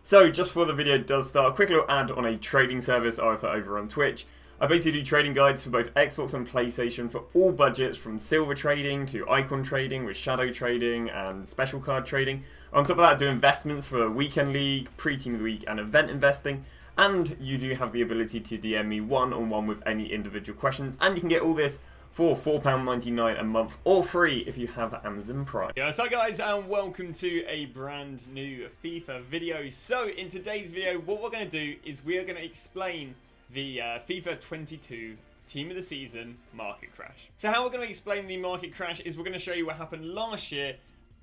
So just before the video does start, a quick little ad on a trading service I offer over on Twitch. I basically do trading guides for both Xbox and PlayStation for all budgets, from silver trading to icon trading with shadow trading and special card trading. On top of that, I do investments for Weekend League, Pre-Team of the Week and event investing. And you do have the ability to DM me one-on-one with any individual questions. And you can get all this for £4.99 a month, or free if you have Amazon Prime. Yo, what's up guys, and welcome to a brand new FIFA video. So in today's video, what we're going to do is we are going to explain the FIFA 22 Team of the Season market crash. So how we're going to explain the market crash is we're going to show you what happened last year,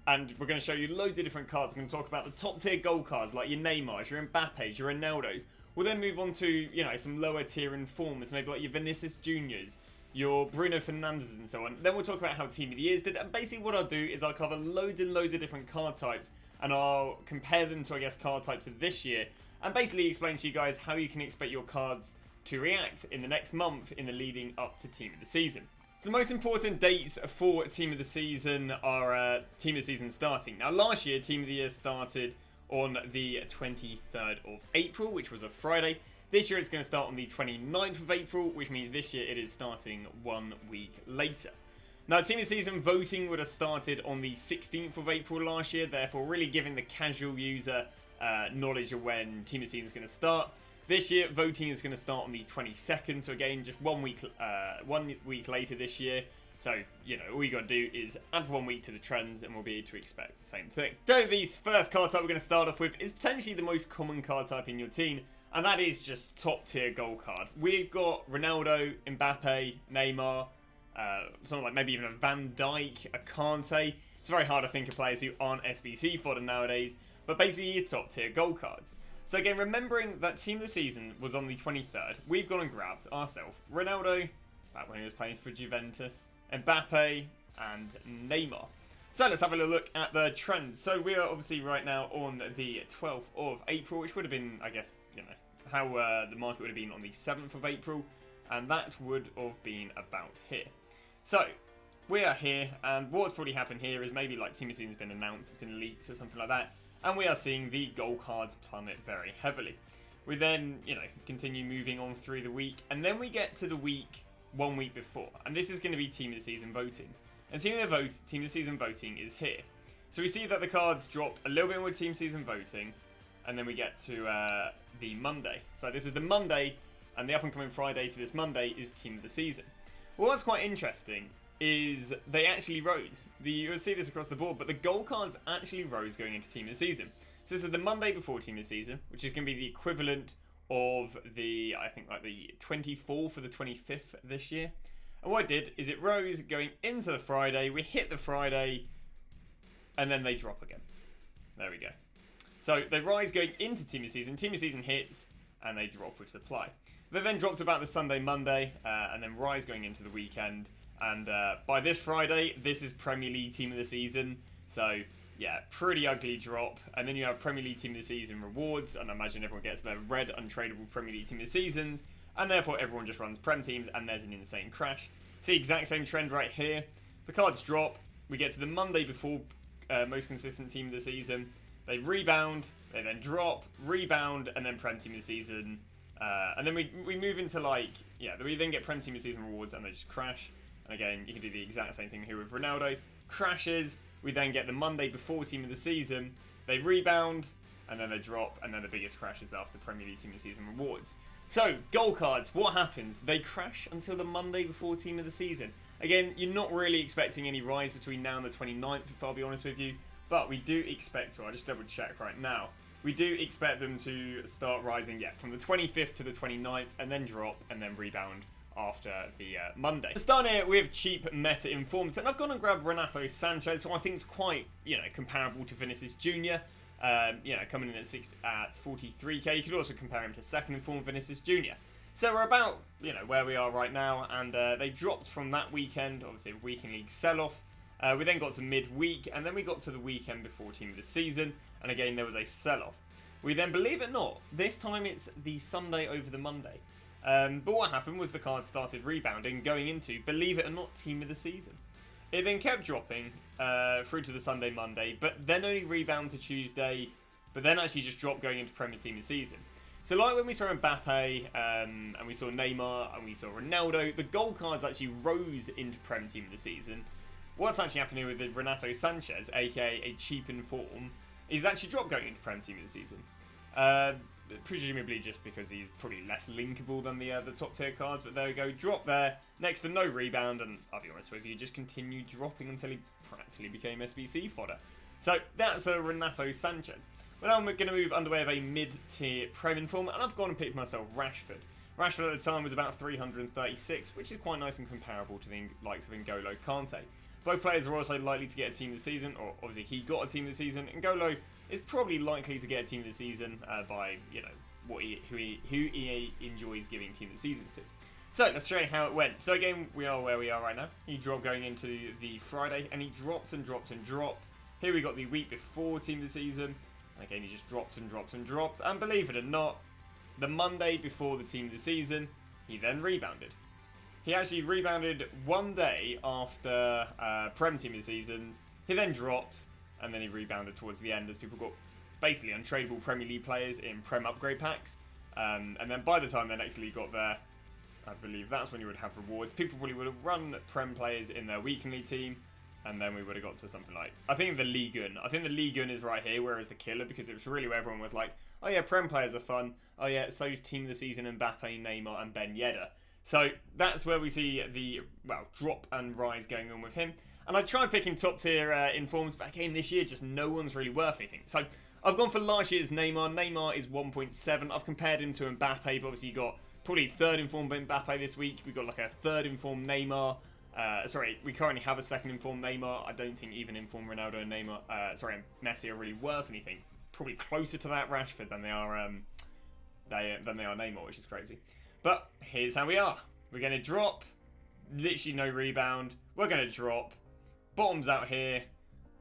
and we're going to show you loads of different cards. We're going to talk about the top tier gold cards like your Neymars, your Mbappe's, your Ronaldo's. We'll then move on to, you know, some lower tier informers, maybe like your Vinicius Juniors, your Bruno Fernandes and so on. Then we'll talk about how Team of the Years did, and basically what I'll do is I'll cover loads and loads of different card types, and I'll compare them to, I guess, card types of this year, and basically explain to you guys how you can expect your cards to react in the next month in the leading up to Team of the Season. The most important dates for Team of the Season are Team of the Season starting. Now last year, Team of the Year started on the 23rd of April, which was a Friday. This year it's going to start on the 29th of April, which means this year it is starting 1 week later. Now, Team of the Season voting would have started on the 16th of April last year, therefore really giving the casual user knowledge of when Team of the Season is going to start. This year, voting is going to start on the 22nd, so again, just 1 week later this year. So, you know, all you got to do is add 1 week to the trends and we'll be able to expect the same thing. So, the first card type we're going to start off with is potentially the most common card type in your team, and that is just top tier gold card. We've got Ronaldo, Mbappe, Neymar, something like maybe even a Van Dijk, a Kante. It's very hard to think of players who aren't SBC fodder nowadays, but basically your top tier gold cards. So again, remembering that Team of the Season was on the 23rd, we've gone and grabbed ourselves Ronaldo, back when he was playing for Juventus, Mbappe, and Neymar. So let's have a little look at the trends. So we are obviously right now on the 12th of April, which would have been, I guess, you know, how the market would have been on the 7th of April, and that would have been about here. So we are here, and what's probably happened here is maybe like Team of the Season's been announced, it's been leaked or something like that, and we are seeing the gold cards plummet very heavily. We then, you know, continue moving on through the week, and then we get to the week 1 week before, and this is going to be Team of the Season voting. And Team of the Season voting is here. So we see that the cards drop a little bit with Team Season voting, and then we get to the Monday. So this is the Monday, and the up and coming Friday to this Monday is Team of the Season. Well, what's quite interesting is they actually rose. You'll see this across the board, but the gold cards actually rose going into Team of the Season. So this is the Monday before Team of the Season, which is going to be the equivalent of the, I think, like the 24th or the 25th this year. And what it did is it rose going into the Friday, we hit the Friday, and then they drop again. There we go. So they rise going into Team of the Season hits, and they drop with supply. They then dropped about the Sunday, Monday, and then rise going into the weekend. And by this Friday, this is Premier League Team of the Season. So yeah, pretty ugly drop. And then you have Premier League Team of the Season rewards, and I imagine everyone gets their red untradeable Premier League Team of the Seasons, and therefore everyone just runs Prem teams, and there's an insane crash. See, exact same trend right here. The cards drop, we get to the Monday before most consistent Team of the Season, they rebound, they then drop, rebound, and then Prem Team of the Season, and then we move into like, yeah, we then get Prem Team of the Season rewards, and they just crash. And again, you can do the exact same thing here with Ronaldo. Crashes, we then get the Monday before Team of the Season, they rebound, and then they drop, and then the biggest crash is after Premier League Team of the Season rewards. So, gold cards, what happens? They crash until the Monday before Team of the Season. Again, you're not really expecting any rise between now and the 29th, if I'll be honest with you, but we do expect to. I'll just double check right now. We do expect them to start rising, yeah, from the 25th to the 29th, and then drop, and then rebound after the Monday. To start here, we have cheap meta informed, and I've gone and grabbed Renato Sanchez, who I think is quite, you know, comparable to Vinicius Junior. You know, coming in at 43k. You could also compare him to second informed Vinicius Junior. So we're about, you know, where we are right now, and they dropped from that weekend, obviously a weekend league sell-off. We then got to midweek, and then we got to the weekend before Team of the Season, and again there was a sell-off. We then, believe it or not, this time it's the Sunday over the Monday. But what happened was the cards started rebounding, going into, believe it or not, Team of the Season. It then kept dropping through to the Sunday, Monday, but then only rebound to Tuesday, but then actually just drop going into Premier Team of the Season. So like when we saw Mbappe, and we saw Neymar, and we saw Ronaldo, the gold cards actually rose into Premier Team of the Season. What's actually happening with the Renato Sanchez, aka a cheap inform, is actually dropped going into Premier Team of the Season. Presumably just because he's probably less linkable than the top tier cards, but there we go, drop there, next to no rebound, and I'll be honest with you, just continued dropping until he practically became SBC fodder. So that's a Renato Sanchez. Well, now I'm going to move underway of a mid-tier Prem inform, and I've gone and picked myself Rashford. Rashford at the time was about 336, which is quite nice and comparable to the likes of N'Golo Kante. Both players are also likely to get a team of the season, or obviously he got a team of the season. N'Golo is probably likely to get a team of the season by, you know, who EA enjoys giving team of the seasons to. So let's show you how it went. So again, we are where we are right now. He dropped going into the Friday, and he dropped and dropped and dropped. Here we got the week before team of the season. Again, he just dropped and dropped and dropped. And believe it or not, the Monday before the team of the season, he then rebounded. He actually rebounded one day after Prem team of the season. He then dropped, and then he rebounded towards the end as people got basically untradeable Premier League players in Prem upgrade packs. And then by the time their next league got there, I believe that's when you would have rewards. People probably would have run Prem players in their weekly team, and then we would have got to something like, I think the Ligue 1. I think the Ligue 1 is right here, whereas the killer, because it was really where everyone was like, oh yeah, Prem players are fun. Oh yeah, so's team of the season Mbappe, Neymar, and Ben Yedder. So that's where we see the, well, drop and rise going on with him. And I tried picking top tier informs, but again this year just no one's really worth anything. So I've gone for last year's Neymar. Neymar is 1.7. I've compared him to Mbappe, but obviously you got probably third informed Mbappe this week. We've got like a third informed Neymar. Sorry, we currently have a second informed Neymar. I don't think even informed Ronaldo and Neymar, Messi are really worth anything. Probably closer to that Rashford than they are Neymar, which is crazy. But here's how we are. We're going to drop. Literally no rebound. We're going to drop. Bottom's out here.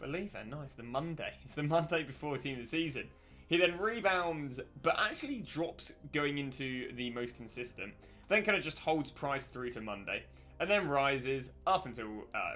Believe it or not, it's the Monday. It's the Monday before team of the season. He then rebounds, but actually drops going into the most consistent. Then kind of just holds price through to Monday. And then rises up until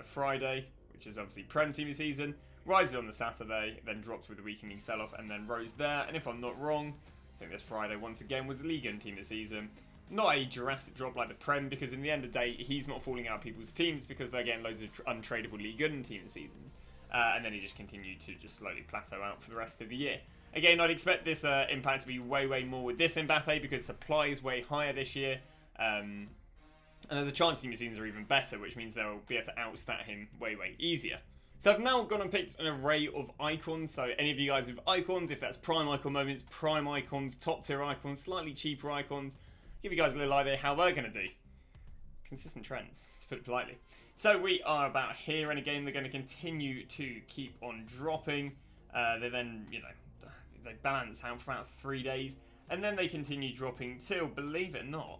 Friday, which is obviously Prem team of the season. Rises on the Saturday, then drops with the weekly sell-off, and then rose there. And if I'm not wrong, I think this Friday once again was Ligue 1 team of the season. Not a drastic drop like the Prem, because in the end of the day, he's not falling out of people's teams because they're getting loads of untradeable Ligue 1 team of the seasons. And then he just continued to just slowly plateau out for the rest of the year. Again, I'd expect this impact to be way, way more with this Mbappe because supply is way higher this year. And there's a chance team of the seasons are even better, which means they'll be able to outstat him way, way easier. So I've now gone and picked an array of icons. So any of you guys with icons, if that's prime icon moments, prime icons, top tier icons, slightly cheaper icons, give you guys a little idea how they're going to do. Consistent trends, to put it politely. So we are about here, and again, they're going to continue to keep on dropping. They then, they balance out for about 3 days, and then they continue dropping till, believe it or not,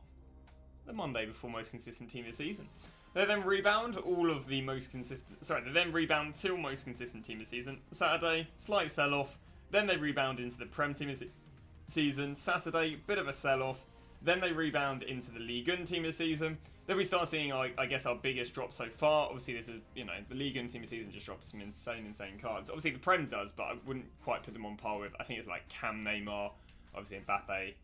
the Monday before most consistent team of the season. They then rebound they then rebound till most consistent team of the season. Saturday, slight sell-off. Then they rebound into the Prem team of the season. Saturday, bit of a sell-off. Then they rebound into the Ligue 1 team of the season. Then we start seeing, I guess, our biggest drop so far. Obviously, this is, the Ligue 1 team of the season just drops some insane cards. Obviously, the Prem does, but I wouldn't quite put them on par with, I think it's like Cam, Neymar, obviously Mbappe,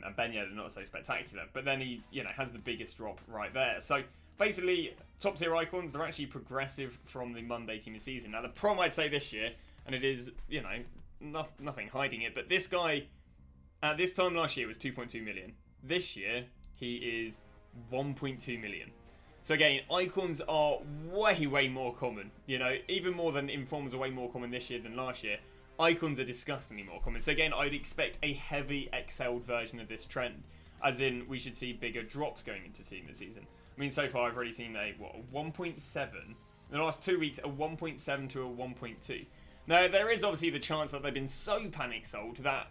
and Ben Yedder, not so spectacular. But then he, has the biggest drop right there. So, basically, top tier icons, they're actually progressive from the Monday team of the season. Now, the problem I'd say this year, and it is, nothing hiding it, but this guy, at this time last year, was 2.2 million. This year, he is 1.2 million. So again, icons are way, way more common. Even more than informs are way more common this year than last year. Icons are disgustingly more common. So again, I'd expect a heavy excelled version of this trend. As in, we should see bigger drops going into team this season. I mean, so far I've already seen a 1.7. In the last 2 weeks, a 1.7 to a 1.2. Now, there is obviously the chance that they've been so panic sold that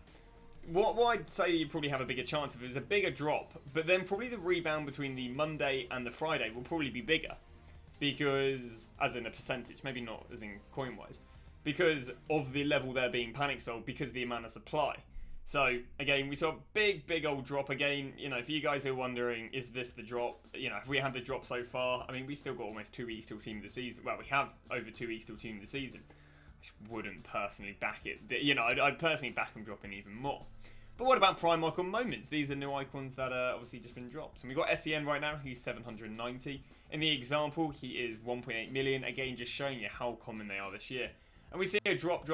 what I'd say you probably have a bigger chance of is a bigger drop, but then probably the rebound between the Monday and the Friday will probably be bigger. Because, as in a percentage, maybe not as in coin-wise, because of the level they're being panic sold, because of the amount of supply. So, again, we saw a big old drop again. For you guys who are wondering, is this the drop? Have we had the drop so far? I mean, we still got almost 2 weeks till team of the season. Well, we have over 2 weeks till team of the season. wouldn't personally back it. You know, I'd personally back him dropping even more. But what about Prime Icon Moments? These are new icons that are obviously just been dropped. And we've got SEN right now, who's 790. In the example, he is 1.8 million. Again, just showing you how common they are this year. And we see a drop.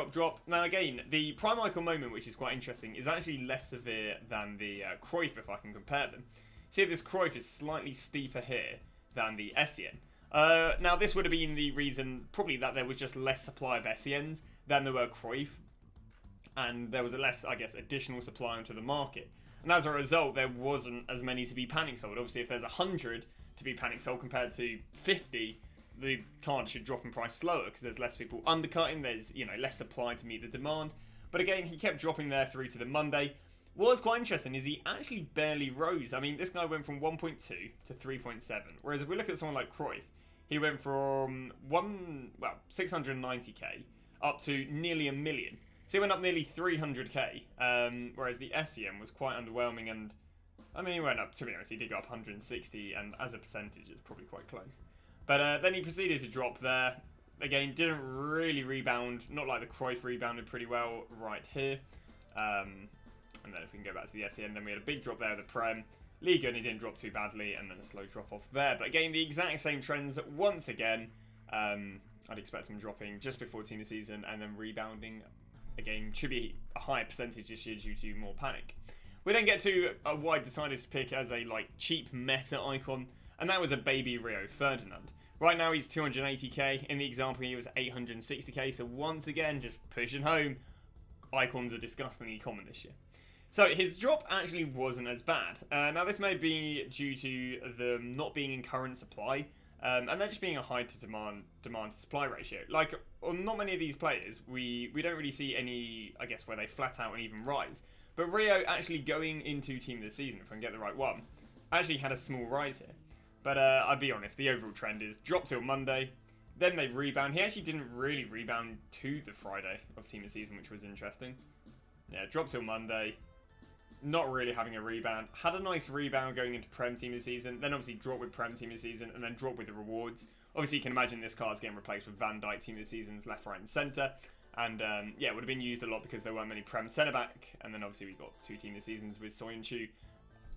Now again, the Prime Icon Moment, which is quite interesting, is actually less severe than the Cruyff, if I can compare them. See, this Cruyff is slightly steeper here than the SEN. Now, this would have been the reason, probably, that there was just less supply of SENs than there were Cruyff. And there was a less, I guess, additional supply onto the market. And as a result, there wasn't as many to be panic sold. Obviously, if there's 100 to be panic sold compared to 50, the card should drop in price slower because there's less people undercutting. There's, you know, less supply to meet the demand. But again, he kept dropping there through to the Monday. What's quite interesting is he actually barely rose. I mean, this guy went from 1.2 to 3.7. Whereas if we look at someone like Cruyff, he went from 690k up to nearly a million. So he went up nearly 300k, whereas the SEM was quite underwhelming, and I mean, he went up, to be honest, he did go up 160, and as a percentage, it's probably quite close. But then he proceeded to drop there. Again, didn't really rebound, not like the Cruyff rebounded pretty well right here. And then if we can go back to the SEM, then we had a big drop there with the Prem. Liga, and he didn't drop too badly, and then a slow drop off there. But again, the exact same trends once again. I'd expect him dropping just before team of the season, and then rebounding. Again, should be a higher percentage this year due to more panic. We then get to what I decided to pick as a cheap meta icon, and that was a baby Rio Ferdinand. Right now he's 280k. In the example, he was 860k. So once again, just pushing home, icons are disgustingly common this year. So his drop actually wasn't as bad. Now this may be due to them not being in current supply. And there just being a high to demand to supply ratio. Like, on not many of these players, we don't really see any, I guess, where they flat out and even rise. But Rio actually going into team of the season, if I can get the right one, actually had a small rise here. But I'll be honest, the overall trend is drop till Monday, then they rebound. He actually didn't really rebound to the Friday of team of the season, which was interesting. Yeah, drop till Monday. Not really having a rebound. Had a nice rebound going into Prem team of the season. Then obviously drop with Prem team of the season. And then drop with the rewards. Obviously you can imagine this card's getting replaced with Van Dijk team of the seasons left, right and centre. And yeah, it would have been used a lot because there weren't many Prem centre back. And then obviously we got two team of the seasons with Soyuncu,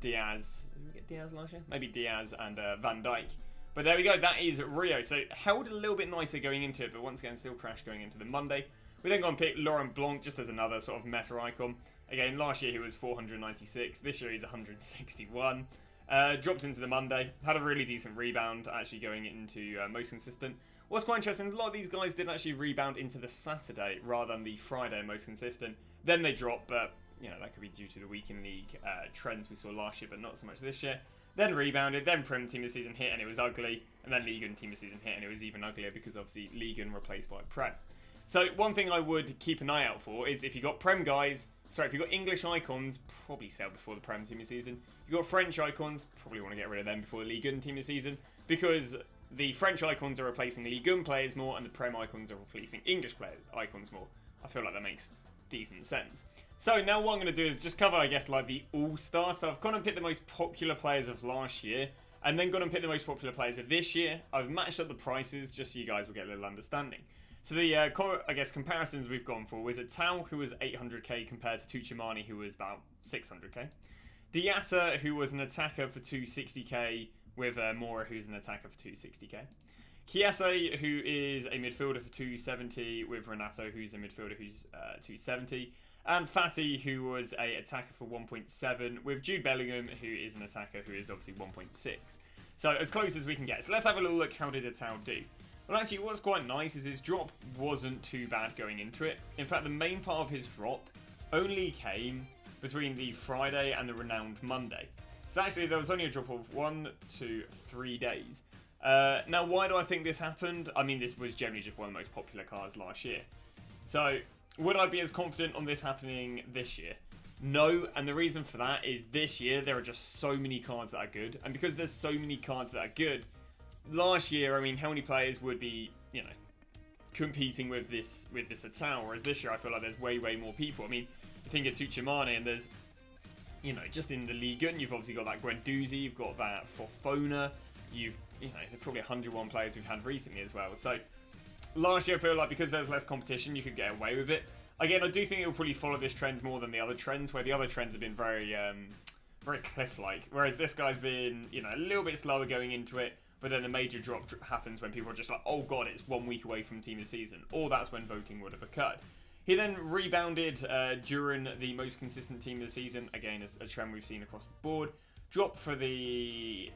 Diaz. Did we get Diaz last year? Maybe Diaz and Van Dijk. But there we go. That is Rio. So held a little bit nicer going into it. But once again still crashed going into the Monday. We then go and pick Blanc just as another sort of meta icon. Again, last year he was 496. This year he's 161. Dropped into the Monday. Had a really decent rebound, actually going into most consistent. What's quite interesting, a lot of these guys did actually rebound into the Saturday rather than the Friday most consistent. Then they dropped, but you know that could be due to the weekend league trends we saw last year, but not so much this year. Then rebounded, then Prem team of the season hit and it was ugly. And then Liga team of the season hit and it was even uglier because obviously Liga replaced by Prem. So one thing I would keep an eye out for is if you got Prem guys, if you got English icons, probably sell before the Prem team of season. You got French icons, probably want to get rid of them before the Ligue 1 team of season because the French icons are replacing Ligue 1 players more and the Prem icons are replacing English icons more. I feel like that makes decent sense. So now what I'm going to do is just cover, I guess, like the all-star. So I've gone and picked the most popular players of last year and then gone and picked the most popular players of this year. I've matched up the prices just so you guys will get a little understanding. So the, I guess, comparisons we've gone for was a Tau, who was 800k, compared to Tuchimani, who was about 600k. Diatta, who was an attacker for 260k, with Mora, who's an attacker for 260k. Chiesa, who is a midfielder for 270, with Renato, who's a midfielder who's 270. And Fati, who was a attacker for 1.7, with Jude Bellingham, who is an attacker who is obviously 1.6. So as close as we can get. So let's have a little look, how did a Tau do? Well, actually, what's quite nice is his drop wasn't too bad going into it. In fact, the main part of his drop only came between the Friday and the renowned Monday. So actually, there was only a drop of 1 to 3 days. Now, why do I think this happened? I mean, this was generally just one of the most popular cards last year. So, would I be as confident on this happening this year? No, and the reason for that is this year, there are just so many cards that are good. And because there's so many cards that are good, last year, I mean, how many players would be, you know, competing with this Atau? Whereas this year, I feel like there's way more people. I mean, you think of Tuchimani, and there's, you know, just in the Ligue 1, you've obviously got that Guendouzi, you've got that Fofana, you know, there's probably 101 players we've had recently as well. So, last year I feel like because there's less competition, you could get away with it. Again, I do think it'll probably follow this trend more than the other trends, where the other trends have been very, very cliff-like. Whereas this guy's been, you know, a little bit slower going into it, but then a major drop happens when people are just like, oh god, it's 1 week away from Team of the Season. Or that's when voting would have occurred. He then rebounded during the most consistent Team of the Season. Again, a trend we've seen across the board. Dropped for the...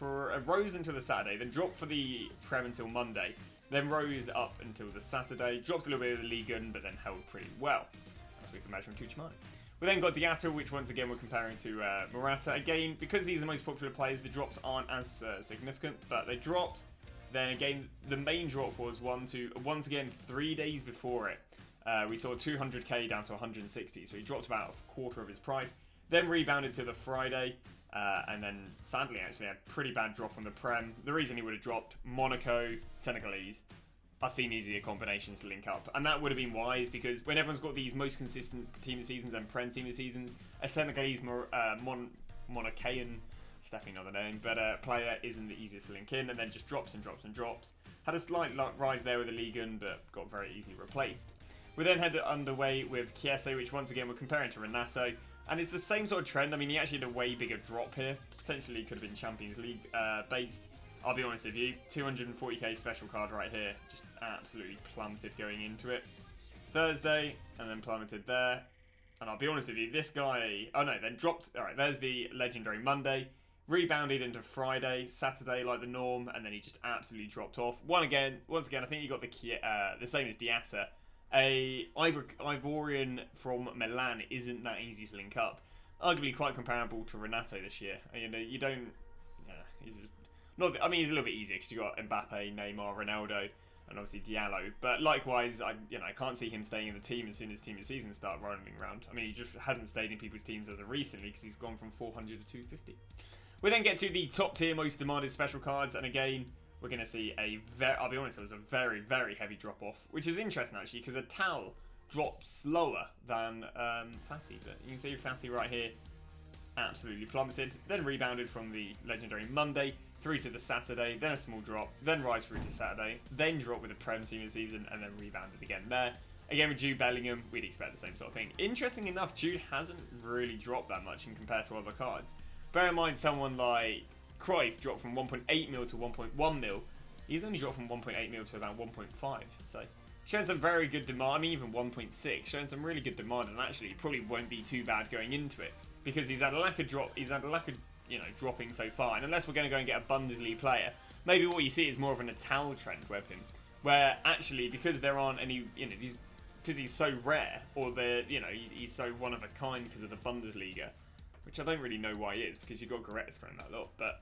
rose until the Saturday, then dropped for the Prem until Monday. Then rose up until the Saturday, dropped a little bit of the Ligue 1, but then held pretty well, as we can imagine from Tuchman. We then got Diatta, which once again we're comparing to Morata. Again, because these are the most popular players, the drops aren't as significant, but they dropped. Then again, the main drop was once again 3 days before it. We saw 200k down to 160, so he dropped about a quarter of his price. Then rebounded to the Friday, and then sadly actually had a pretty bad drop on the Prem. The reason he would have dropped, Monaco, Senegalese. I've seen easier combinations link up, and that would have been wise because when everyone's got these most consistent Team of the Seasons and Prem Team of the Seasons, a Senegalese Monacan, it's definitely not the name, but player isn't the easiest to link in, and then just drops and drops and drops. Had a slight rise there with the Ligue 1, but got very easily replaced. We then headed underway with Chiesa, which once again we're comparing to Renato. And it's the same sort of trend. I mean, he actually had a way bigger drop here. Potentially could have been Champions League based. I'll be honest with you, 240k special card right here. Just absolutely plummeted going into it. Thursday, and then plummeted there. And I'll be honest with you, this guy... Oh no, then dropped... Alright, there's the legendary Monday. Rebounded into Friday, Saturday like the norm, and then he just absolutely dropped off. Once again, I think he got the same as Diatta. A Ivorian from Milan isn't that easy to link up. Arguably quite comparable to Renato this year. You know, you don't... Yeah, he's not... I mean, he's a little bit easier because you got Mbappe, Neymar, Ronaldo, and obviously Diallo. But likewise, I can't see him staying in the team as soon as Team of the Season start rolling around. I mean, he just hasn't stayed in people's teams as of recently because he's gone from 400 to 250. We then get to the top tier most demanded special cards, and again, we're going to see I'll be honest, it was a very, very heavy drop-off, which is interesting, actually, because a Tal drops slower than Fatty. But you can see Fatty right here absolutely plummeted, then rebounded from the legendary Monday through to the Saturday, then a small drop, then rise through to Saturday, then drop with the Prem Team of the Season, and then rebounded again there. Again, with Jude Bellingham, we'd expect the same sort of thing. Interesting enough, Jude hasn't really dropped that much in compared to other cards. Bear in mind, someone like Cruyff dropped from 1.8 mil to 1.1 mil. He's only dropped from 1.8 mil to about 1.5. So, showing some very good demand. I mean, even 1.6, showing some really good demand. And actually, it probably won't be too bad going into it because he's had a lack of drop. He's had a lack of dropping so far. And unless we're going to go and get a Bundesliga player, maybe what you see is more of an Ital trend with him, where actually because there aren't any, because he's so rare, or he's so one of a kind because of the Bundesliga. Which I don't really know why he is, because you've got Goretzka in that lot, but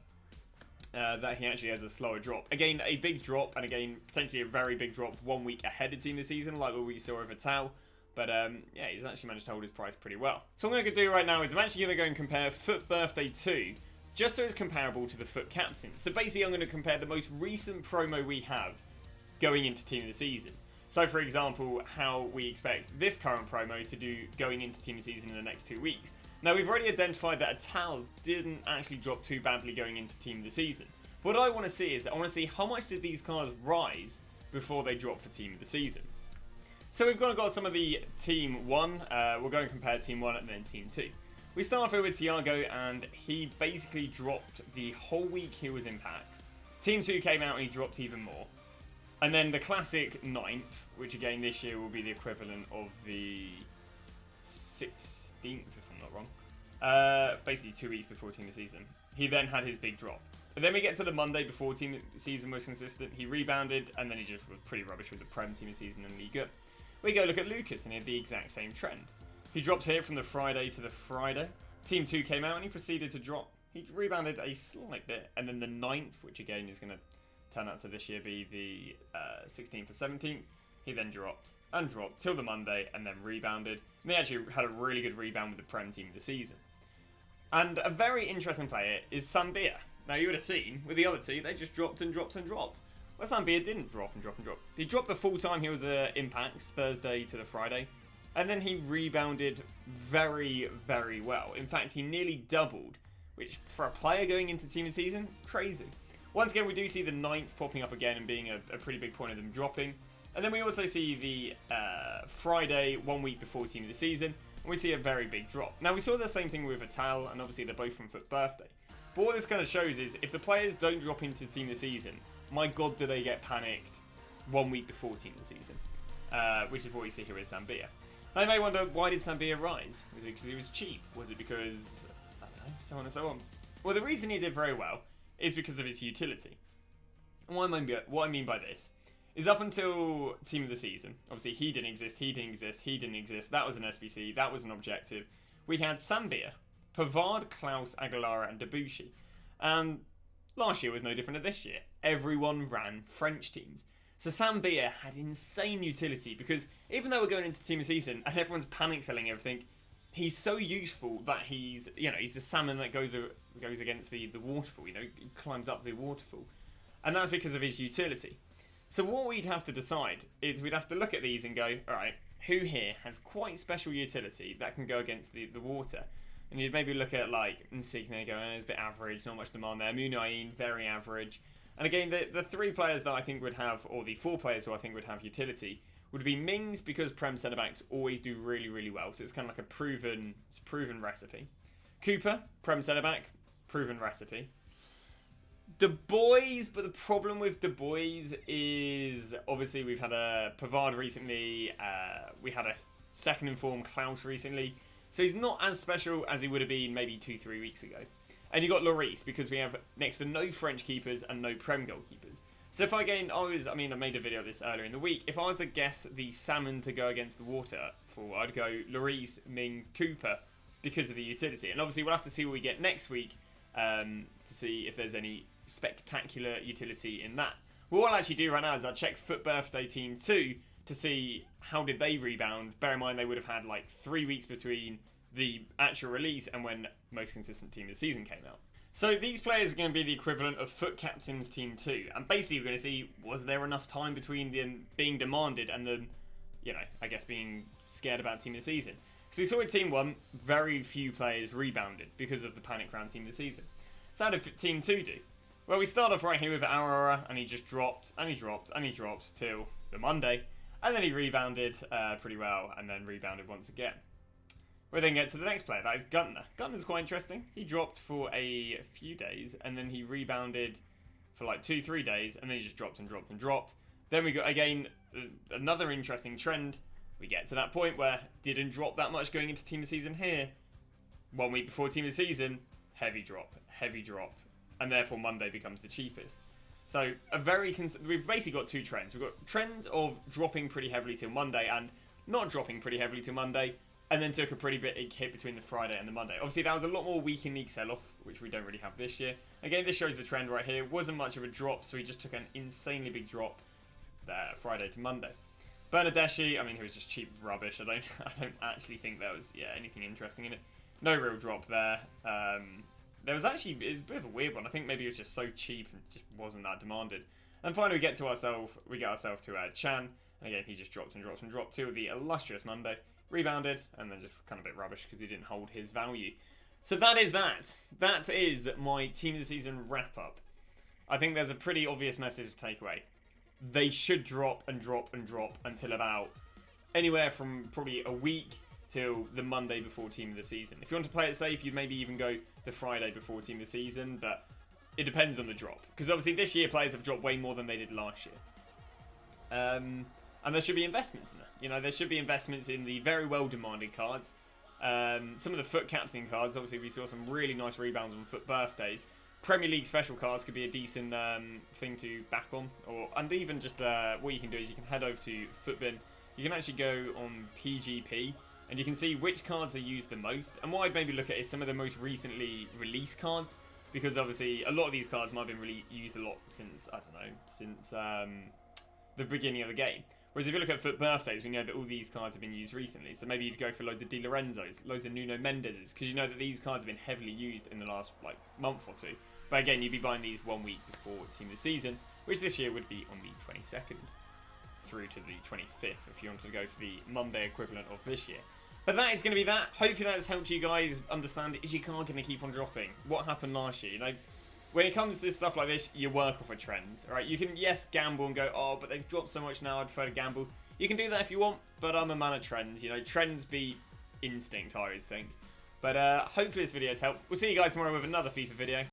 that he actually has a slower drop. Again, a big drop, and again, potentially a very big drop 1 week ahead of Team of the Season, like what we saw with Vital. But yeah, he's actually managed to hold his price pretty well. So what I'm going to do right now is I'm actually going to go and compare Foot Birthday 2, just so it's comparable to the Foot Captain. So basically, I'm going to compare the most recent promo we have going into Team of the Season. So for example, how we expect this current promo to do going into Team of the Season in the next 2 weeks. Now, we've already identified that Ital didn't actually drop too badly going into Team of the Season. What I want to see is, I want to see how much did these cards rise before they drop for Team of the Season. So we've got some of the Team 1. We're going to compare Team 1 and then Team 2. We start off here with Thiago, and he basically dropped the whole week he was in packs. Team 2 came out and he dropped even more. And then the classic 9th, which again this year will be the equivalent of the 16th, if I'm not wrong. Basically 2 weeks before Team of the Season. He then had his big drop. And then we get to the Monday before Team of the Season was consistent. He rebounded, and then he just was pretty rubbish with the Prem Team of the Season and Ligue 1. We go look at Lucas, and he had the exact same trend. He dropped here from the Friday to the Friday. Team 2 came out, and he proceeded to drop. He rebounded a slight bit, and then the 9th, which again is going to turn out to this year be the 16th or 17th. He then dropped and dropped till the Monday and then rebounded. And they actually had a really good rebound with the Prem Team of the Season. And a very interesting player is Sambia. Now you would have seen with the other two, they just dropped and dropped and dropped. Well, Sambia didn't drop and drop and drop. He dropped the full time he was in packs, Thursday to the Friday. And then he rebounded very, very well. In fact, he nearly doubled, which for a player going into Team of the Season, crazy. Once again, we do see the 9th popping up again and being a pretty big point of them dropping. And then we also see the Friday, 1 week before Team of the Season, and we see a very big drop. Now, we saw the same thing with Atal, and obviously they're both from FUT Birthday. But what this kind of shows is, if the players don't drop into Team of the Season, my god, do they get panicked 1 week before Team of the Season. Which is what we see here with Zambia. Now, you may wonder, why did Zambia rise? Was it because he was cheap? Was it because, I don't know, so on and so on? Well, the reason he did very well is because of his utility. And what I mean by this is, up until Team of the Season, obviously he didn't exist, that was an SBC, that was an objective. We had Zambia, Pavard, Klaus, Aguilar and Debussy. And last year was no different than this year. Everyone ran French teams. So Zambia had insane utility, because even though we're going into Team of the Season and everyone's panic selling everything, he's so useful that he's the salmon that goes against the waterfall, he climbs up the waterfall. And that's because of his utility. So what we'd have to decide is we'd have to look at these and go, alright, who here has quite special utility that can go against the water? And you'd maybe look at like Insigne, go, it's a bit average, not much demand there. Munain, very average. And again, the 3 players that I think would have, or the 4 players who I think would have utility, would be Mings, because Prem centre-backs always do really, really well. So it's kind of like a proven recipe. Cooper, Prem centre-back, proven recipe. Du Bois, but the problem with Du Bois is, obviously we've had a Pavard recently, we had a second in form Klaus recently. So he's not as special as he would have been maybe 2-3 weeks ago. And you got Lloris, because we have next to no French keepers and no Prem goalkeepers. So if I made a video of this earlier in the week. If I was to guess the salmon to go against the water for, I'd go Lloris, Ming, Cooper, because of the utility. And obviously we'll have to see what we get next week to see if there's any spectacular utility in that. What I'll actually do right now is I'll check FUT Birthday Team 2 to see how did they rebound. Bear in mind they would have had like 3 weeks between the actual release and when most consistent Team of the Season came out. So these players are going to be the equivalent of FUT Captains Team 2, and basically we're going to see, was there enough time between them being demanded and them, I guess being scared about Team of the Season. Because we saw with Team 1, very few players rebounded because of the panic around Team of the Season. So how did Team 2 do? Well, we start off right here with Aurora, and he just dropped, and he dropped, and he dropped till the Monday, and then he rebounded pretty well, and then rebounded once again. We then get to the next player, that is Gunter. Gunter's quite interesting. He dropped for a few days, and then he rebounded for like 2-3 days, and then he just dropped and dropped and dropped. Then we got, again, another interesting trend. We get to that point where didn't drop that much going into Team of the Season here. 1 week before Team of the Season, heavy drop, and therefore Monday becomes the cheapest. So we've basically got 2 trends. We've got trend of dropping pretty heavily till Monday and not dropping pretty heavily till Monday, and then took a pretty big hit between the Friday and the Monday. Obviously, that was a lot more week in league sell-off, which we don't really have this year. Again, this shows the trend right here. Wasn't much of a drop, so he just took an insanely big drop there, Friday to Monday. Bernadeschi, he was just cheap rubbish. I don't actually think there was anything interesting in it. No real drop there. There was actually, it's a bit of a weird one. I think maybe it was just so cheap and just wasn't that demanded. And finally, we get ourselves to Chan, and again he just dropped and dropped and dropped till the illustrious Monday. Rebounded, and then just kind of a bit rubbish because he didn't hold his value. So that is that. That is my Team of the Season wrap-up. I think there's a pretty obvious message to take away. They should drop and drop and drop until about anywhere from probably a week till the Monday before Team of the Season. If you want to play it safe, you'd maybe even go the Friday before Team of the Season, but it depends on the drop. Because obviously this year players have dropped way more than they did last year. And there should be investments in there. There should be investments in the very well-demanded cards. Some of the FUT Captain cards, obviously we saw some really nice rebounds on FUT Birthdays. Premier League special cards could be a decent thing to back on. And even just what you can do is you can head over to FUTBin. You can actually go on PGP, and you can see which cards are used the most. And what I'd maybe look at is some of the most recently released cards, because obviously a lot of these cards might have been used a lot since, the beginning of the game. Whereas if you look at FUT Birthdays, we know that all these cards have been used recently. So maybe you'd go for loads of Di Lorenzos, loads of Nuno Mendez's, because you know that these cards have been heavily used in the last month or 2. But again, you'd be buying these 1 week before Team of the Season, which this year would be on the 22nd through to the 25th, if you want to go for the Monday equivalent of this year. But that is going to be that. Hopefully that has helped you guys understand, is your card going to keep on dropping? What happened last year? when it comes to stuff like this, you work off of trends, alright? You can, yes, gamble and go, oh, but they've dropped so much now, I'd prefer to gamble. You can do that if you want, but I'm a man of trends, you know, trends beat instinct, I always think. But hopefully this video's helped. We'll see you guys tomorrow with another FIFA video.